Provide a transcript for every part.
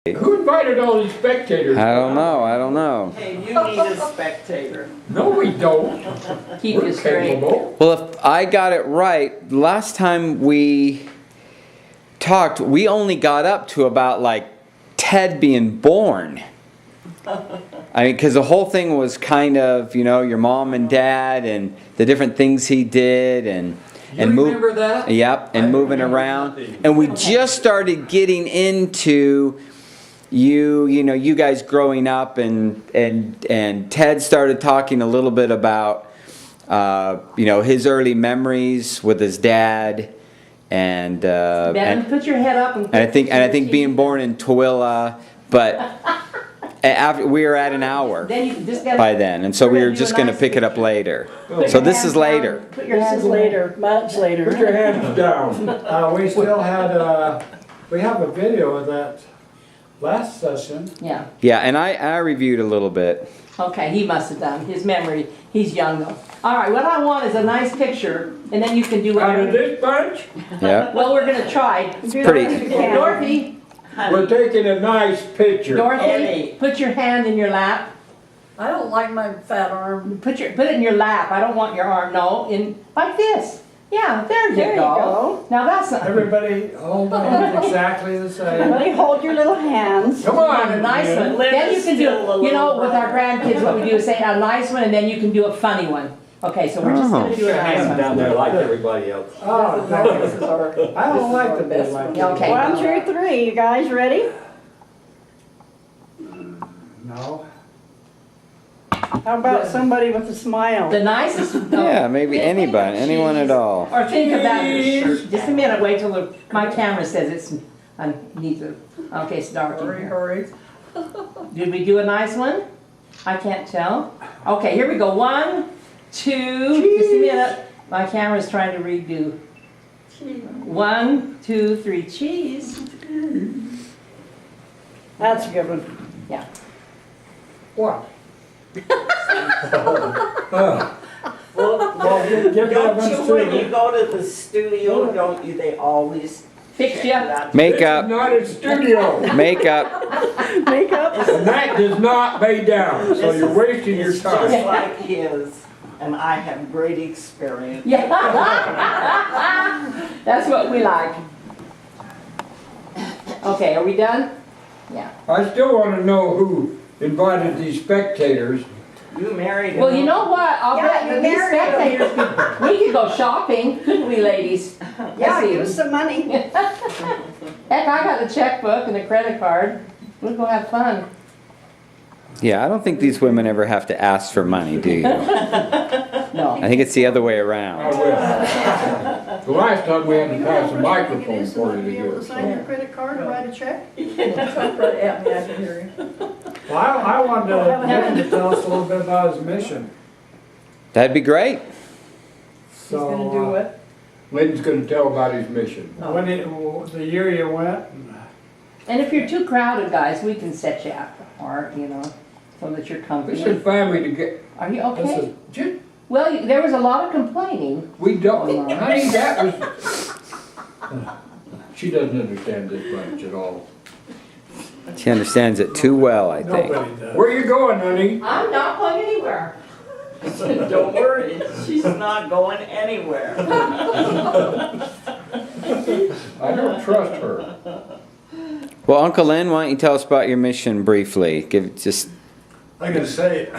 Who invited all these spectators? I don't know. Hey, you need a spectator. No, we don't. Keep We're you straight. capable. Well, if I got it right, last time we talked, we only got up to about like Ted being born. I mean, because the whole thing was kind of, you know, your mom and dad and the different things he did and Remember that? Yep, and I moving remember around. nothing. And we just started getting into you guys growing up, and Ted started talking a little bit about his early memories with his dad, and Put your head up and I think being born in Tooele, but after we were at an hour then you just gotta, by then, and so we're we gonna were do just a going to nice pick it up picture. later. Put So your this hands is down, later. Put your This hands is later, much Put later. your hands down. We still had, we have a video of that last session. Yeah. Yeah, and I reviewed a little bit. Okay, he must have done. His memory. He's young though. All right, what I want is a nice picture, and then you can do Out of whatever. this bunch, Yeah. Well, we're gonna try. It's pretty. Dorothy, we're taking a nice picture. Dorothy, Eddie. put your hand in your lap. I don't like my fat arm. Put it in your lap. I don't want your arm. No, like this. Yeah, there There you you go. go. Now that's not. Everybody hold hands exactly the same. Everybody hold your little hands. Come On on, a nice man. one. Live Then you is can do, still a you know, little with our brighter. grandkids, what we do is say a nice one, and then you can do a funny one. Okay, so we're just gonna Oh. do a nice one. Down there like everybody else. Oh, This is our, I don't like to be like that. Okay. 1, 2, 3. You guys ready? No. How about somebody with a smile? The nicest. Yeah, maybe anybody, anyone at all. Or think about it. Just a minute. Wait till my camera says it's. I need to. Okay, it's dark in Hurry, here. hurry. Did we do a nice one? I can't tell. Okay, here we go. 1, 2. Just a minute. My camera's trying to redo. 1, 2, 3. Cheese. That's a good one. Yeah. What? Well, give don't that you, one when too. you go to the studio, don't you, they always Fix check ya. that? This Makeup, is not a studio. makeup. Makeup. And that does not pay down, so you're wasting your It's time. just like his, and I have great experience. Yeah. That's what we like. Okay, are we done? Yeah. I still want to know who invited these spectators. You married him. Well, you know what? I'll Yeah, bet you that these married him. spectators we could go shopping, couldn't we, ladies? Yeah, see. give us some money. Heck, I got a checkbook and a credit card. We'll go have fun. Yeah, I don't think these women ever have to ask for money, do you? I No. think it's the other way I around. will. The last time we had to pass a It microphone is for to you be to able do to it. sign your credit card or write a check. Well, I wanted to him to tell us a little bit about his mission. That'd be great. He's gonna do it. Lynn's going to tell about his mission. When the year you went, And if you're too crowded, guys, we can set you up, or, you know, so that you're This comfortable. is family to get. Are you this okay? is, Just, Well, there was a lot of complaining. we don't. Honey, that was. She doesn't understand this bunch at all. She understands it too well, I think. nobody does. Where you going, honey? I'm not going anywhere. Don't worry, she's not going anywhere. I don't trust her. Well, Uncle Lynn, why don't you tell us about your mission briefly? Give just. I'm gonna say, if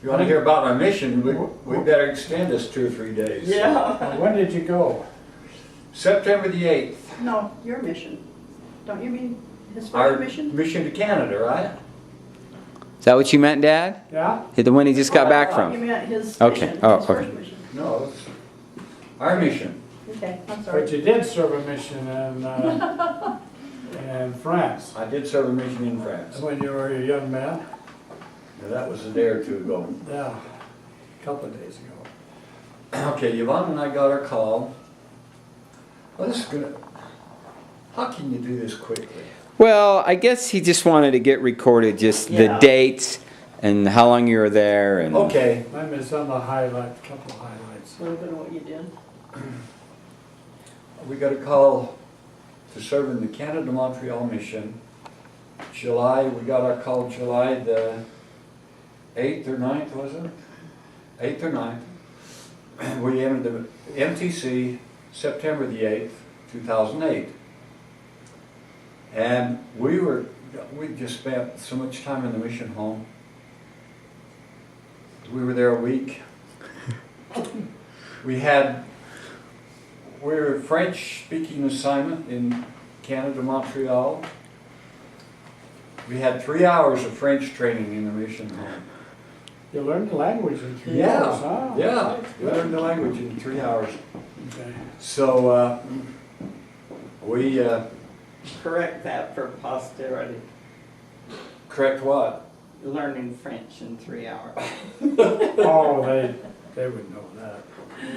you wanna hear about my mission, we better extend this 2 or 3 days. Yeah. When did you go? September the 8th, No, your mission. Don't you mean his our first mission? mission to Canada, right? Is that what you meant, Dad? Yeah? The one he just got back You from? meant his Okay. mission, Oh, his okay. first mission. No, it's our mission. Okay, I'm But sorry. you did serve a mission in France I did serve a mission in France. when you were a young man. Now, that was a day or two ago. Yeah, a couple of days ago. Okay, Yvonne and I got our call. Well, this is gonna, how can you do this quickly? Well, I guess he just wanted to get recorded, just the Yeah. dates and how long you were there and. Okay, I missed some of the highlights, couple of highlights. A little bit of what you did. we got a call to serve in the Canada-Montreal mission July, we got our call July the 8th or 9th, was it? 8th or 9th. We entered the MTC September the 8th, 2008. And we just spent so much time in the mission home. We were there a week. We were French speaking assignment in Canada, Montreal. We had 3 hours of French training in the mission home. You learned the language in 3 Yeah, hours, huh? yeah, That's we good. learned the language in 3 hours. Okay. So, we, Correct that for posterity. correct what? Learning French in 3 hours. Oh, they would know that.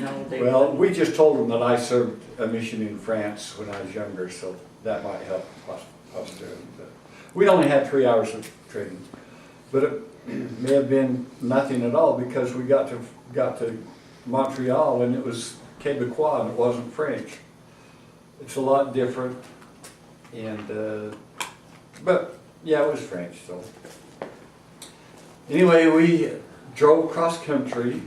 No, they Well, wouldn't. we just told them that I served a mission in France when I was younger, so that might help posterity. But we only had 3 hours of training, but it may have been nothing at all because we got to Montreal and it was Quebecois and it wasn't French. It's a lot different, and but yeah, it was French. So anyway, we drove across country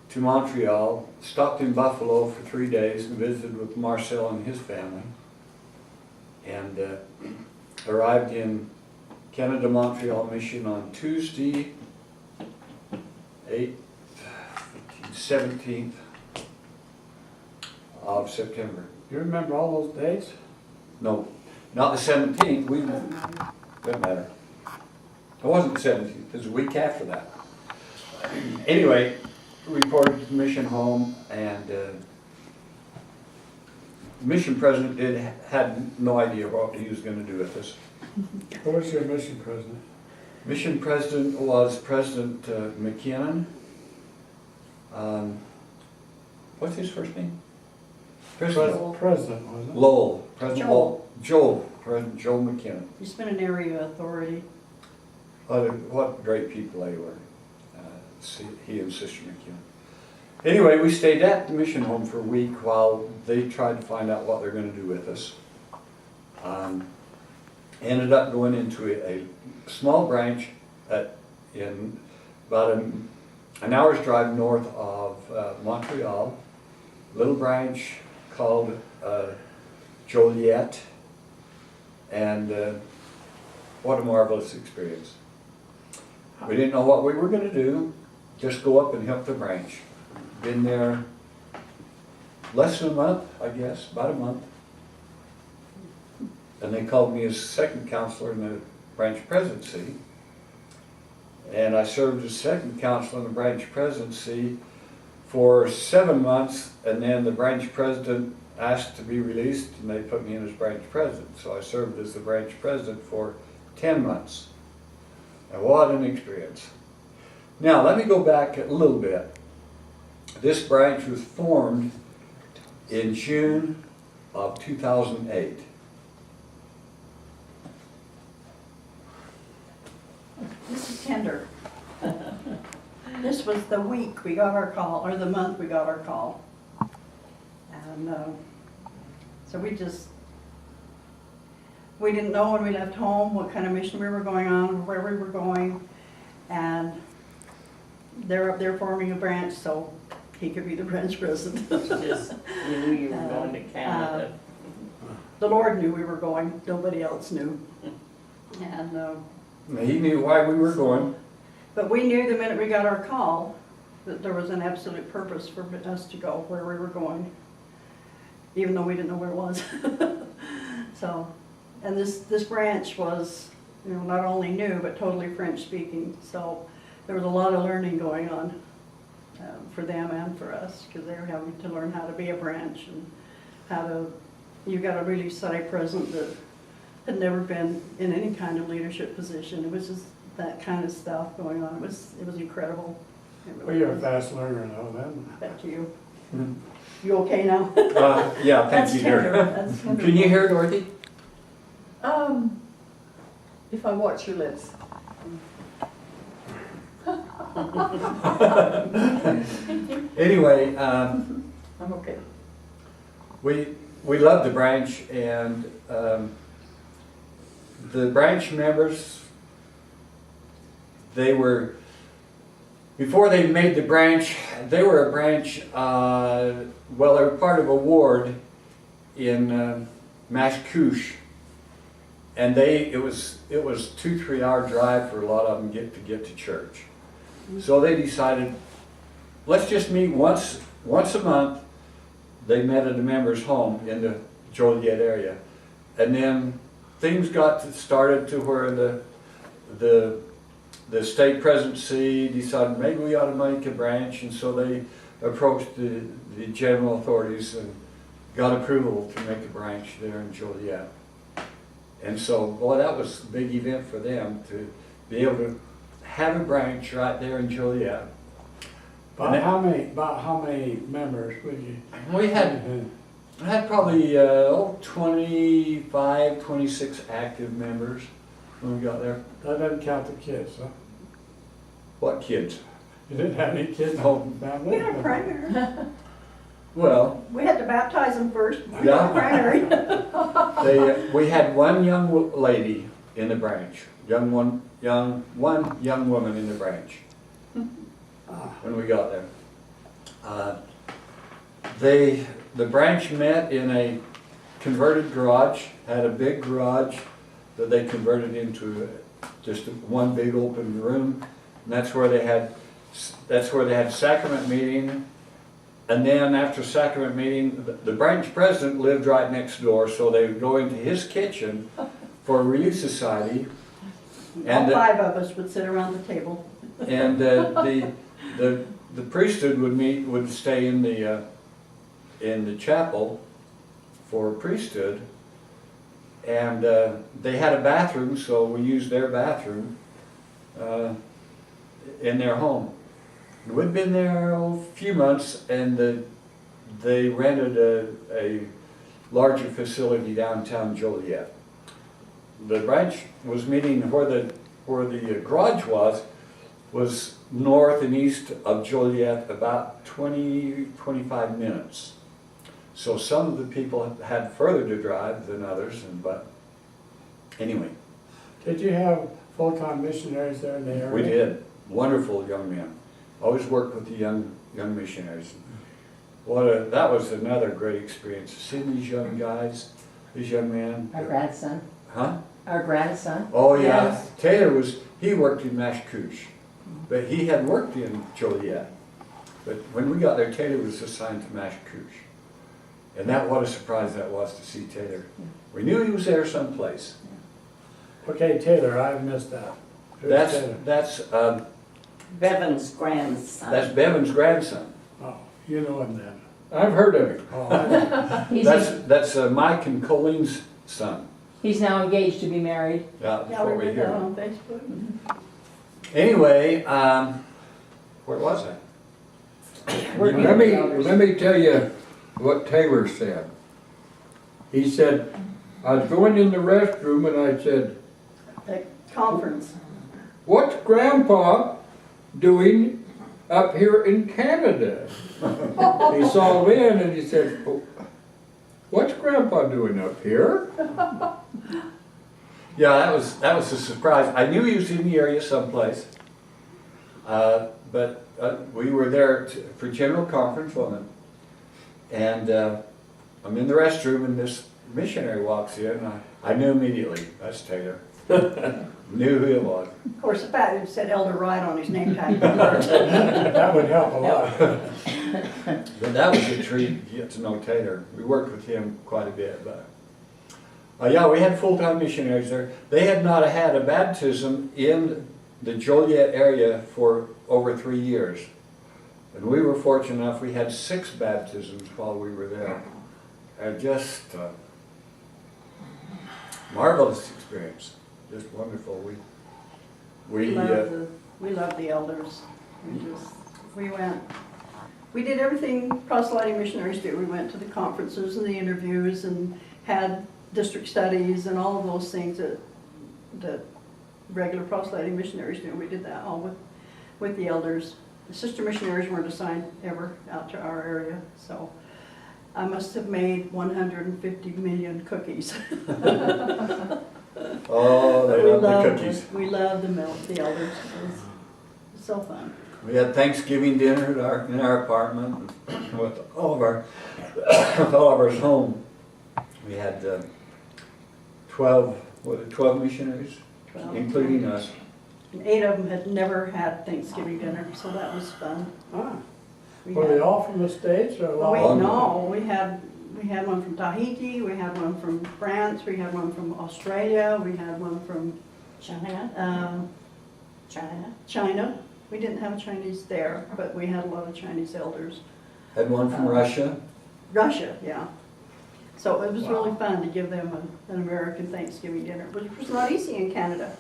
to Montreal, stopped in Buffalo for 3 days and visited with Marcel and his family, and arrived in Canada Montreal Mission on Tuesday, 17th of September. You remember all those dates? No, not the 17th, doesn't matter. It wasn't the 17th, it was a week after that. Anyway, reported to the mission home, and the mission president had no idea what he was going to do with us. Who was your mission president? Mission president was President McKinnon. What's his first name? President President, wasn't it? Lowell. President Joel. Lowell. Joel. President Joel McKinnon. He's been an area authority. What great people they were. He and Sister McKinnon. Anyway, we stayed at the mission home for a week while they tried to find out what they're going to do with us. Ended up going into a small branch in about an hour's drive north of Montreal. Little branch called Joliet, and what a marvelous experience. We didn't know what we were going to do, just go up and help the branch. Been there less than a month, I guess, about a month. And they called me as second counselor in the branch presidency. And I served as second counselor in the branch presidency for 7 months, and then the branch president asked to be released, and they put me in as branch president. So I served as the branch president for 10 months. And what an experience. Now, let me go back a little bit. This branch was formed in June of 2008. This is tender. This was the week we got our call, or the month we got our call. And so we didn't know when we left home what kind of mission we were going on, where we were going. And they're up there forming a branch, so he could be the branch president. Just, you knew you were going to Canada. The Lord knew we were going, nobody else knew. And He knew why we were going. but we knew the minute we got our call that there was an absolute purpose for us to go where we were going, even though we didn't know where it was. So, and this branch was, not only new, but totally French speaking. So there was a lot of learning going on for them and for us, because they were having to learn how to be a branch and how to, you got a really site president that had never been in any kind of leadership position. It was just that kind of stuff going on. It was incredible. It really Well, you're a was. fast learner though, then. Back to you. Mhm. You okay now? Yeah, thank That's you, tender. dear. That's tender. Can you hear, Dorothy? If I watch your lips. Anyway, I'm okay. we loved the branch, and the branch members, they were, before they made the branch, they were a branch, well, they were part of a ward in Mashkush. And it was 2-3 hour drive for a lot of them to get to church. So they decided, let's just meet once a month. They met at a member's home in the Joliet area. And then things started to where the state presidency decided maybe we ought to make a branch, and so they approached the general authorities and got approval to make a branch there in Joliet. And so, boy, that was a big event for them to be able to have a branch right there in Joliet. About how many members would you? We had probably 25, 26 active members when we got there. That doesn't count the kids, huh? What kids? You didn't have any kids Oh. in the family? We had a primary. Well, We had to baptize them first. We had Yeah. a primary. we had one young lady in the branch, one young woman in the branch when we got there. The branch met in a converted garage, had a big garage that they converted into just one big open room, and that's where they had sacrament meeting. And then after sacrament meeting, the branch president lived right next door, so they would go into his kitchen for a Relief Society. All And 5 of us would sit around the table. and the priesthood would stay in the chapel for priesthood, and they had a bathroom, so we used their bathroom in their home. We'd been there a few months, and they rented a larger facility downtown Joliet. The branch was meeting where the garage was north and east of Joliet, about 20-25 minutes. So some of the people had further to drive than others, but anyway. Did you have full-time missionaries there in the area? We did. Wonderful young men. Always worked with the young missionaries. That was another great experience. Seeing these young guys, these young men. Our grandson. Huh? Our grandson. Oh yeah. Yes. Taylor he worked in Mashkush, but he had worked in Joliet. But when we got there, Taylor was assigned to Mashkush. And what a surprise that was to see Taylor. We knew he was there someplace. Okay, Taylor, I missed that. Who's Taylor? That's Bevan's grandson. Bevan's grandson. Oh, you know him then. I've heard of him. Oh, I know. That's Mike and Colleen's son. He's now engaged to be married. Yeah, that's Yeah, what we we did that hear. on Facebook. Anyway, where was I? Let me tell you what Taylor said. He said, I was going in the restroom and I said, The conference. what's Grandpa doing up here in Canada? He saw Lynn and he said, "Oh, what's Grandpa doing up here?" Yeah, that was a surprise. I knew he was in the area someplace, but we were there for General Conference Woman, and I'm in the restroom and this missionary walks in. And I knew immediately, that's Taylor. Knew who it was. Of course, the fact that it said Elder Wright on his name tag. That would help a lot. But that was a treat to get to know Taylor. We worked with him quite a bit, but yeah, we had full-time missionaries there. They had not had a baptism in the Joliet area for over 3 years. And we were fortunate enough, we had 6 baptisms while we were there. And just marvelous experience, just wonderful. We love the elders. We did everything proselyting missionaries do. We went to the conferences and the interviews and had district studies and all of those things that regular proselyting missionaries do. We did that all with the elders. The sister missionaries weren't assigned ever out to our area, so I must have made 150 million cookies. Oh, they We love the loved cookies. it. We loved the milk, the elders. It was so fun. We had Thanksgiving dinner in our apartment with all of our, with all of us home. We had 12 missionaries, 12. including us. And 8 of them had never had Thanksgiving dinner, so that was fun. Ah, We were they had- all from the States or Oh, all? wait, no, we had one from Tahiti, we had one from France, we had one from Australia, we had one from China, China. We didn't have Chinese there, but we had a lot of Chinese elders. Had one from Russia. Russia, yeah. So it was really fun to give them an American Thanksgiving dinner, which was not easy in Canada.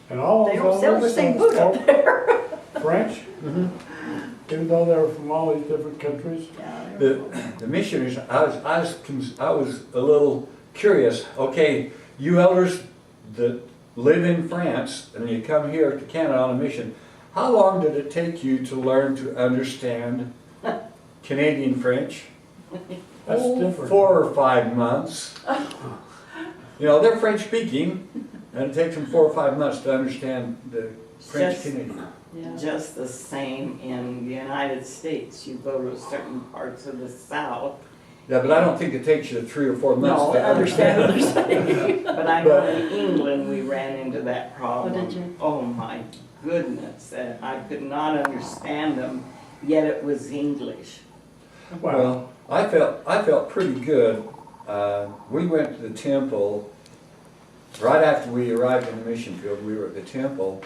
And all They those don't sell the elders same food up spoke there. French? Even though they were from all these different countries? Yeah, they were The missionaries, I was a little curious. Okay, you elders that live in France and you come here to Canada on a mission, how long did it take you to learn to understand Canadian French? That's different. 4 or 5 months. You know, they're French speaking, and it takes them 4 or 5 months to understand the French Just- Canadian. Yeah. Just the same in the United States, you go to certain parts of the South, Yeah, but I don't think it takes you 3 or 4 months No, to understand. what they're saying. but I know in England, we ran into that problem. Oh, did you? Oh, my goodness, I could not understand them, yet it was English. Well, I felt pretty good. We went to the temple right after we arrived in the mission field. We were at the temple,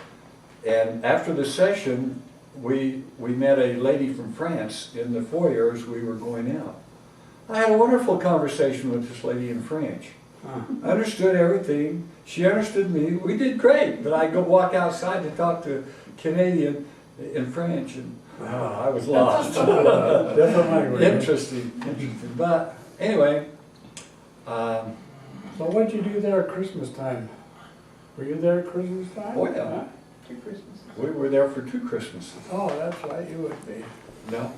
and after the session, we met a lady from France in the foyer as we were going out. I had a wonderful conversation with this lady in French. I understood everything. She understood me. We did great. But I go walk outside to talk to Canadian in French, and I was lost. Different language. Interesting. But anyway, So what'd you do there at Christmas time? Were you there at Christmas time? Oh, yeah. Huh? 2 Christmases. we were there for 2 Christmases. Oh, that's right, you would be. No.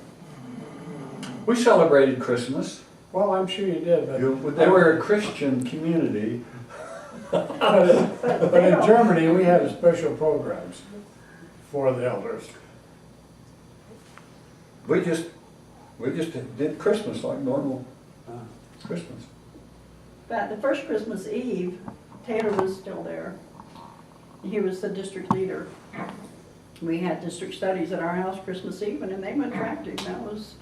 We celebrated Christmas. Well, I'm sure you did, but. They were a Christian community. But in Germany, we had special programs for the elders. We just did Christmas like normal Christmas. But the first Christmas Eve, Taylor was still there. He was the district leader. We had district studies at our house Christmas Eve, and then they went tracking. That was,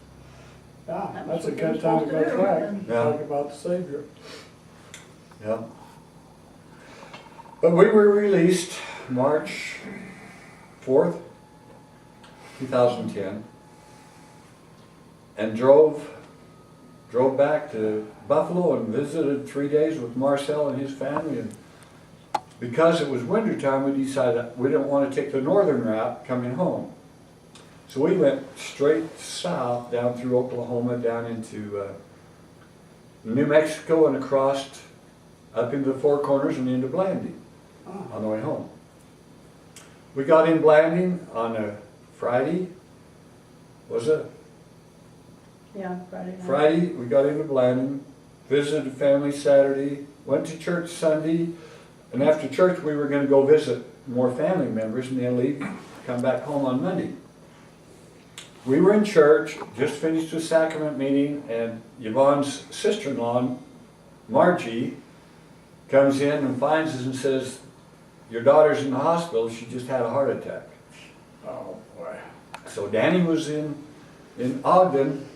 Yeah, That that's was a what they good time to were go supposed to do. track, Yeah. talk about the Savior. Yeah. But we were released March 4th, 2010, and drove back to Buffalo and visited 3 days with Marcel and his family. And because it was wintertime, we decided we didn't want to take the northern route coming home. So we went straight south down through Oklahoma, down into New Mexico and across up into the Four Corners and into Blanding on the way home. We got in Blanding on a Friday, was it? yeah, Friday night. Friday, we got into Blanding, visited family Saturday, went to church Sunday, and after church we were going to go visit more family members and then leave, come back home on Monday. We were in church, just finished a sacrament meeting, and Yvonne's sister-in-law, Margie, comes in and finds us and says, "Your daughter's in the hospital, she just had a heart attack." Oh, boy. So Danny was in Ogden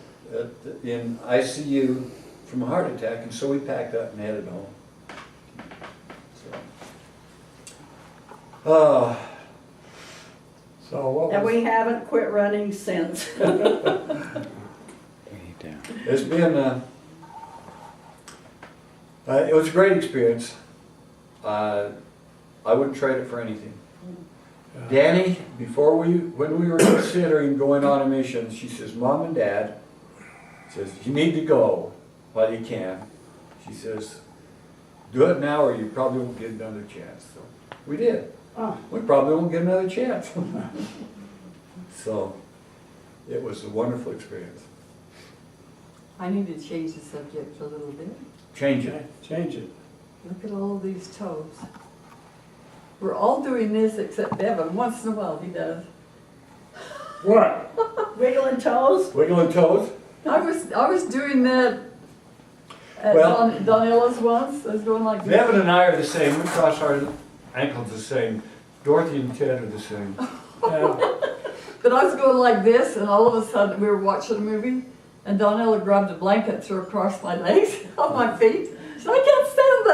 in ICU from a heart attack, and so we packed up and headed home. So, So what And was, we haven't quit running since. it's been it was a great experience. I wouldn't trade it for anything. Danny, when we were considering going on a mission, she says, "Mom and Dad," says, "you need to go while you can." She says, "Do it now or you probably won't get another chance." So we did. We probably won't get another chance. So it was a wonderful experience. I need to change the subject a little bit. Change it. change it. Look at all these toes. We're all doing this except Devin. Once in a while he does. What? Wiggling toes. Wiggling toes? I was doing that at Well- Donilla's once. I was going like this. Devin and I are the same, we cross our ankles the same. Dorothy and Ted are the same. But I was going like this, and all of a sudden we were watching a movie, and Donilla grabbed a blanket and threw it across my legs, on my feet. She said, I can't stand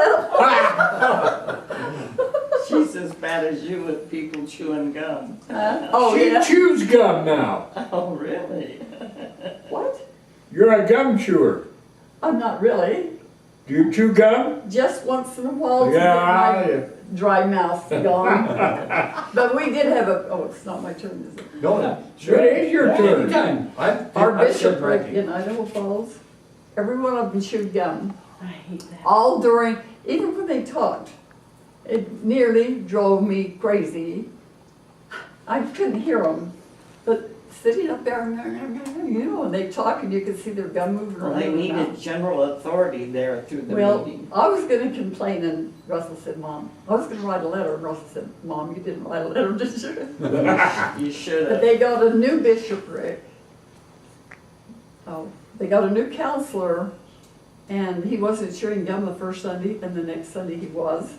that. She's as bad as you with people chewing gum. Oh, She yeah. chews gum now. Oh, really? What? You're a gum chewer. I'm not really. Do you chew gum? Just once in a while to Yeah, get my dry mouth gone. But we did have oh, it's not my turn, is it? No, It is your turn. anytime. Our I've said bishopric nothing. in Idaho Falls, every one of them chewed gum. I hate that. All during, even when they talked. It nearly drove me crazy. I couldn't hear them, but sitting up there, you know, and they talk and you could see their gum moving Well, around. they their needed mouth. general authority there through the Well, meeting. I was gonna complain and Russell said, Mom, I was gonna write a letter and Russell said, Mom, you didn't write a letter, did you? You should But have. they got a new bishopric. Oh, they got a new counselor, and he wasn't chewing gum the first Sunday, and the next Sunday he was.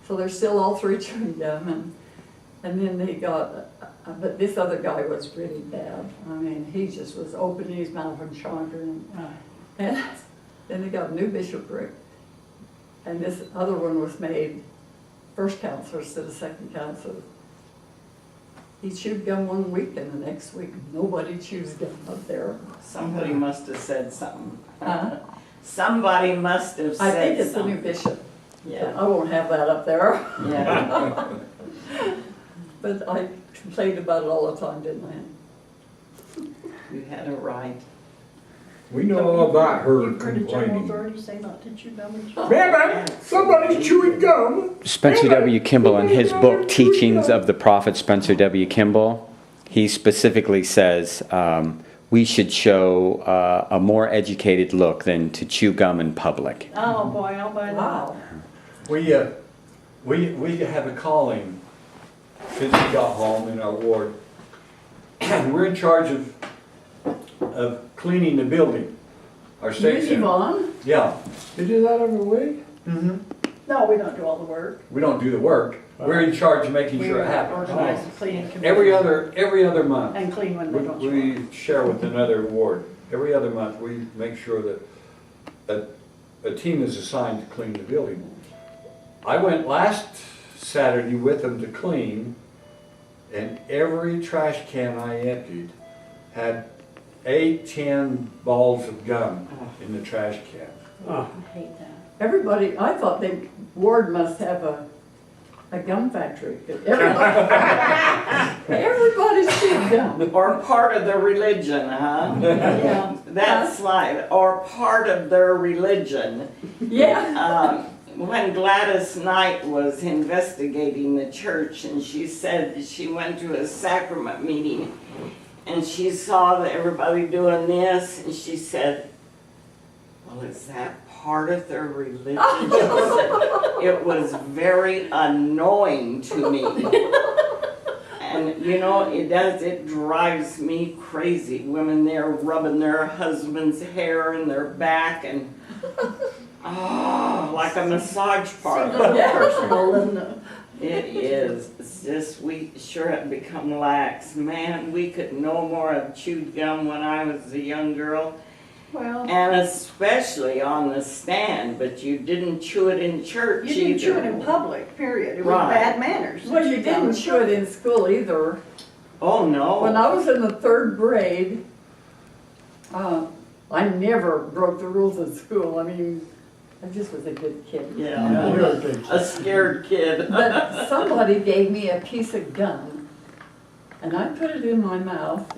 So they're still all three chewing gum, and then they got, but this other guy was really bad. I mean, he just was opening his mouth and chonking, and then they got a new bishopric. And this other one was made first counselor instead of second counselor. He chewed gum one week and the next week, nobody chews gum up there. Somebody must have said something. Huh? Somebody must have I said think it's the new something. bishop. Yeah, I won't have that up there. yeah. But I complained about it all the time, didn't I? You had a right. We know all about her You've heard of general complaining. authority say not to chew gum and chew. Man, somebody's chewing gum. Spencer W. Kimball, in his book Teachings of the Prophet Spencer W. Kimball, he specifically says we should show a more educated look than to chew gum in public. Oh, boy, I'll buy that. Wow. We have a calling since we got home in our ward. We're in charge of cleaning the building, our state Use center. Yvonne? Yeah. You do that every week? Mm-hmm. No, we don't do all the work. We don't do the work. We're in charge of making We sure it happens. organize the cleaning committee. Every other month, And clean when they don't show up. we share with another ward. Every other month, we make sure that a team is assigned to clean the building. I went last Saturday with them to clean, and every trash can I emptied had 10 balls of gum in the trash can. I hate that. Everybody, I thought the ward must have a gum factory. Everybody's chewing gum. Or part of their religion, huh? Yeah. That's like, or part of their religion. Yeah. When Gladys Knight was investigating the church, and she said that she went to a sacrament meeting and she saw that everybody doing this, and she said, well, is that part of their religion? It was very annoying to me. And you know, it drives me crazy. Women there rubbing their husband's hair in their back and like a massage Seems a parlor. little personal, doesn't it? It is. It's just, we sure have become lax. Man, we could no more have chewed gum when I was a young girl. Well, And especially on the stand, but you didn't chew it in church you didn't chew it either. in public, period. It was Right. bad manners. Well, you didn't chew it in school either. Oh, no. When I was in the third grade, I never broke the rules in school. I mean, I just was a good kid. Yeah, You're a good a scared kid. But somebody gave me a piece of gum, and I put it in my mouth,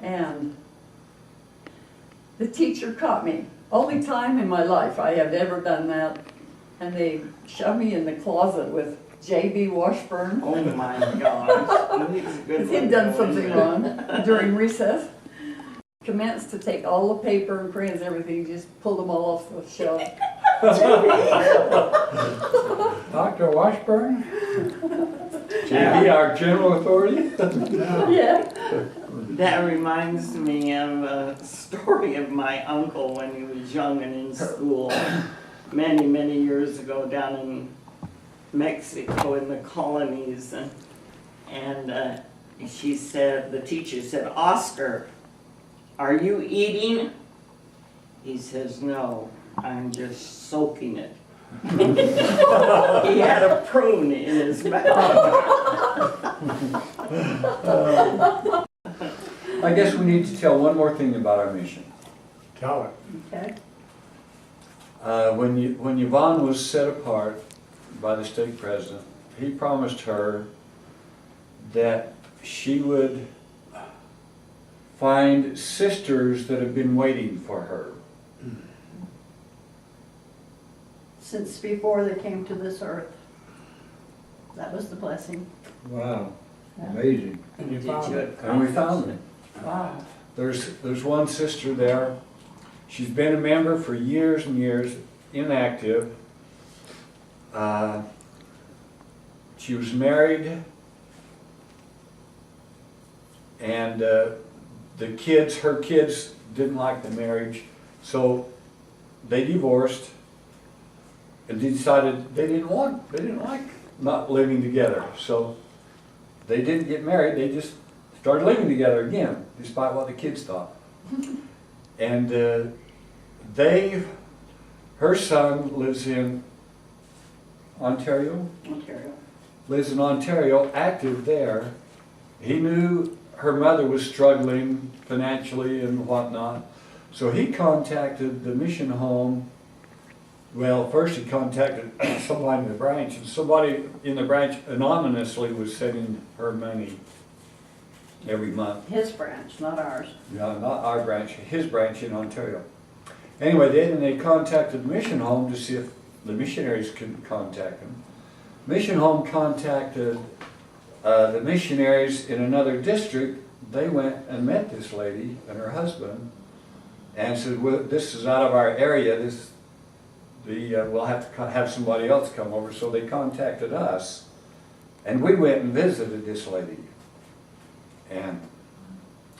and the teacher caught me. Only time in my life I have ever done that. And they shoved me in the closet with J.B. Washburn, Oh my gosh. He's a good because he'd one done going something there. wrong during recess. Commenced to take all the paper and crayons and everything, just pulled them all off the shelf. Dr. Washburn? JB, our general authority? Yeah. That reminds me of a story of my uncle when he was young and in school, many, many years ago down in Mexico in the colonies. And she said, the teacher said, "Oscar, are you eating?" He says, "No, I'm just soaking it." He had a prune in his mouth. I guess we need to tell one more thing about our mission. Tell it. Okay. When Yvonne was set apart by the stake president, he promised her that she would find sisters that have been waiting for her. Since before they came to this earth. That was the blessing. Wow, amazing. And you Did found you- it. And we found them. Wow. There's one sister there. She's been a member for years and years, inactive. She was married, and her kids didn't like the marriage, so they divorced and decided they didn't like not living together. So they didn't get married, they just started living together again, despite what the kids thought. And her son lives in Ontario, active there. He knew her mother was struggling financially and whatnot, so he contacted the mission home. Well, first he contacted somebody in the branch, and somebody in the branch anonymously was sending her money every month. His branch, not ours. No, not our branch, his branch in Ontario. Anyway, then they contacted the mission home to see if the missionaries could contact them. Mission home contacted the missionaries in another district. They went and met this lady and her husband and said, "Well, this is out of our area. We'll have to have somebody else come over." So they contacted us, and we went and visited this lady. And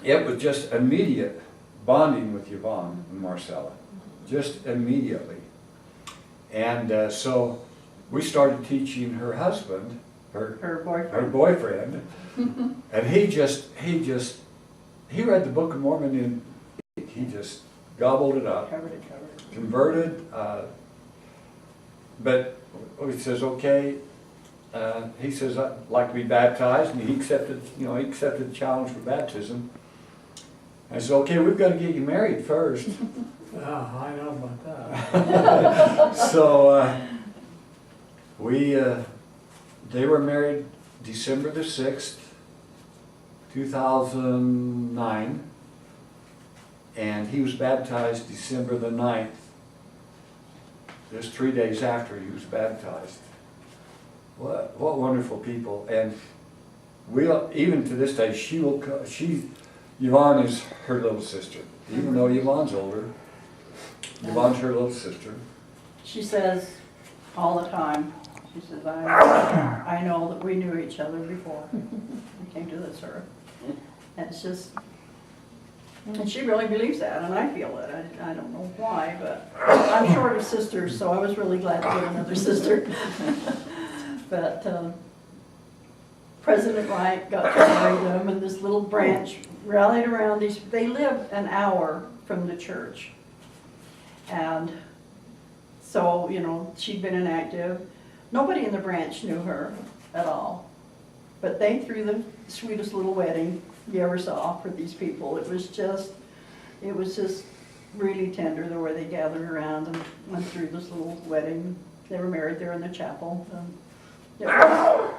it was just immediate bonding with Yvonne and Marcella, just immediately. And so we started teaching her husband, Her boyfriend. her boyfriend, and he read the Book of Mormon he just gobbled it up, Covered it. converted, but he says, okay, he says, "I'd like to be baptized," and he accepted the challenge for baptism. I said, "Okay, we've got to get you married first." Yeah, I know about that. So they were married December the 6th, 2009, and he was baptized December the 9th. Just 3 days after he was baptized. What wonderful people. And even to this day, Yvonne is her little sister. Even though Yvonne's older, Yvonne's her little sister. She says all the time, she says, I know that we knew each other before we came to this earth. And it's just, and she really believes that, and I feel it. I don't know why, but I'm short of sisters, so I was really glad to get another sister. But President Wright got to marry them, and this little branch rallied around these. They live an hour from the church. And so, she'd been inactive. Nobody in the branch knew her at all. But they threw the sweetest little wedding you ever saw for these people. It was just really tender the way they gathered around and went through this little wedding. They were married there in the chapel. It was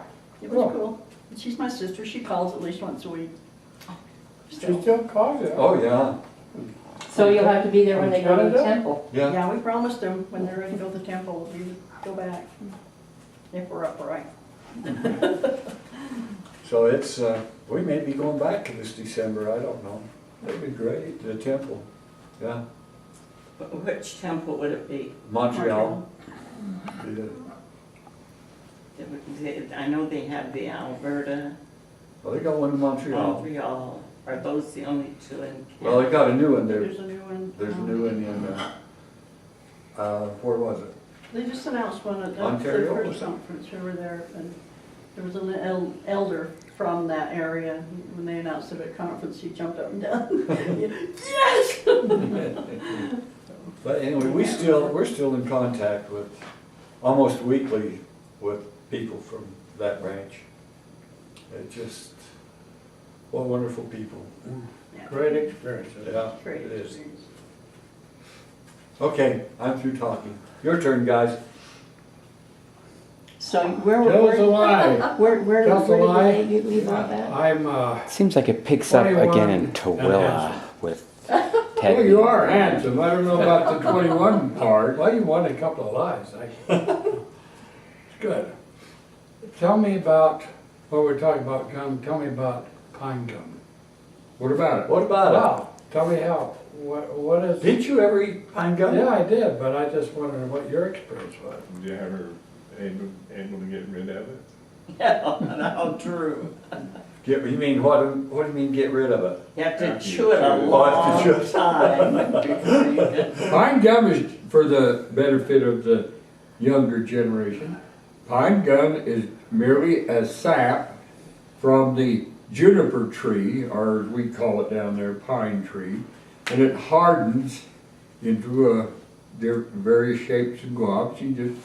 cool. And she's my sister. She calls at least once a week. She still calls it. Oh, yeah. So you'll have to be there when they go to the temple. Yeah. Yeah, we promised them when they're ready to go to the temple, we would go back if we're upright. So it's, we may be going back to this December, I don't know, That'd be great. to the temple, yeah. Which temple would it be? Montreal. Yeah. I know they have the Alberta, Well, they got one in Montreal. Montreal. Are those the only two in Canada? Well, they got a new one there. There's a new one. There's a new one in, where was it? They just announced one at the Ontario, was first it? conference, we were there, and there was an elder from that area. When they announced it at conference, he jumped up and down. Yes! But anyway, we're still in contact with, almost weekly, with people from that branch. It just, what wonderful people. Great experiences. Yeah, Great it is. experience. Okay, I'm through talking. Your turn, guys. So where, Tell us a lie. where Tell us a lie. did you leave off at? I'm, Seems like it picks up 21 again in and Tooele handsome. with Ted. Well, you are handsome. I don't know about the 21 part. well, you won a couple of lies. It's good. Tell me about, what we're talking about gum, tell me about pine gum. What about it? What about Wow, tell me how, what it? is? Didn't you ever eat pine gum? Yeah, I did, but I just wondered what your experience was. Did you ever able to get rid of it? Yeah, how true. You mean, what do you mean get rid of it? You have to After you chew it a chew it. long After you chew it. time before you can. Pine gum is for the benefit of the younger generation. Pine gum is merely a sap from the juniper tree, or as we call it down there, pine tree, and it hardens into various shapes and globs. You just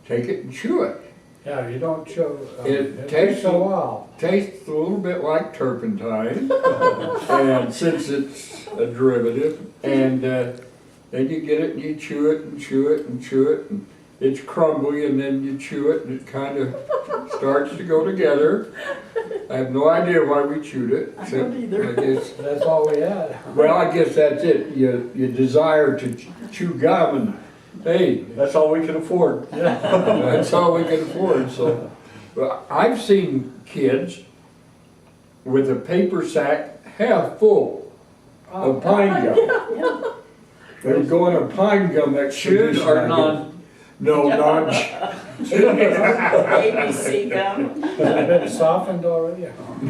take it and chew it. Yeah, you don't chew, It it tastes takes a while. Tastes a little bit like turpentine, and since it's a derivative, and then you get it and you chew it and chew it and chew it, and it's crumbly, and then you chew it and it kind of starts to go together. I have no idea why we chewed it. I don't either. I guess, That's all we had. well, I guess that's it. You desire to chew gum, and hey, That's all we can afford. that's all we can afford, so. Well, I've seen kids with a paper sack half full of pine gum. They were going to pine gum Chewed expedition. or non? No, non. ABC gum. Been softened already?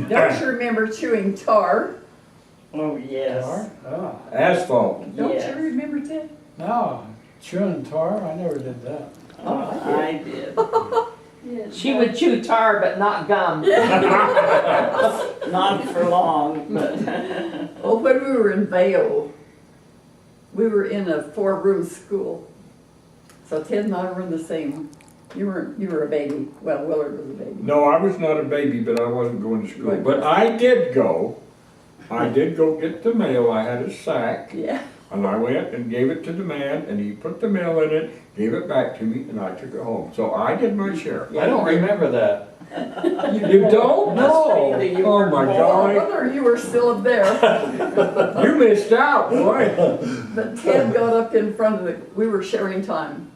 Don't you remember chewing tar? Oh, yes. Tar? Oh, Asphalt. Don't Yes. you remember Ted? no, chewing tar, I never did that. I did. She would chew tar but not gum. Not for long, but Oh, when we were in Vail, we were in a 4-room school. So Ted and I were in the same, you were a baby, well, Willard was a baby. No, I was not a baby, but I wasn't going to school. But I did go. I did go get the mail. I had a sack. Yeah. And I went and gave it to the man, and he put the mail in it, gave it back to me, and I took it home. So I did my share. I don't remember that. You don't? No. You Oh weren't my born. golly. Whether you were still up there, You missed out, boy. but Ted got up in front of the, we were sharing time.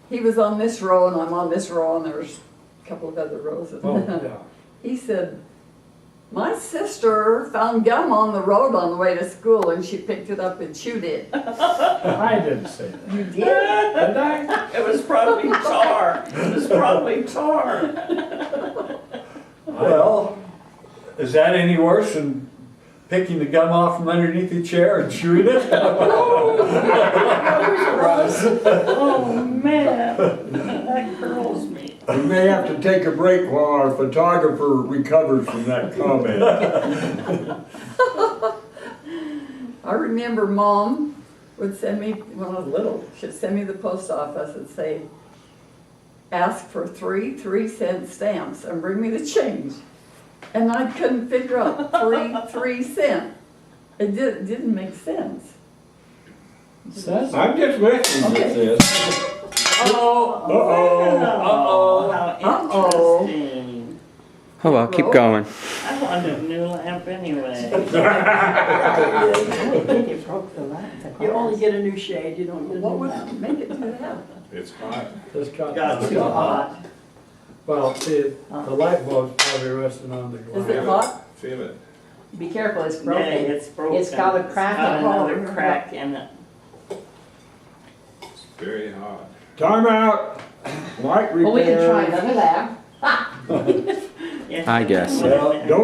He was on this row and I'm on this row and there was a couple of other rows. Oh, yeah. He said, my sister found gum on the road on the way to school and she picked it up and chewed it. I didn't say that. You did? Did I? it was probably tar. It was probably tar. Well, is that any worse than picking the gum off from underneath the chair and chewing it? Oh, man. That curls me. We may have to take a break while our photographer recovers from that comment. I remember Mom would send me, when I was little, she'd send me to the post office and say, ask for 3 3-cent stamps and bring me the change. And I couldn't figure out 3 cent. It didn't make sense. Says, I'm just listening Okay. to this. Oh, Uh-oh. How interesting. Oh well, keep going. I want a new lamp anyway. You broke the lamp. You only get a new shade, you don't get a new What would lamp. make it do that? It's hot. this got, Got too hot. well, see, the light bulb's probably resting on the Is it glass. hot? Feel it. Be careful, it's Yeah, broken. it's broken. It's got a crack It's got in it. another crack in it. Very hot. Time out. Light repair. Well, we can try another lab. Yes, I guess. Well, don't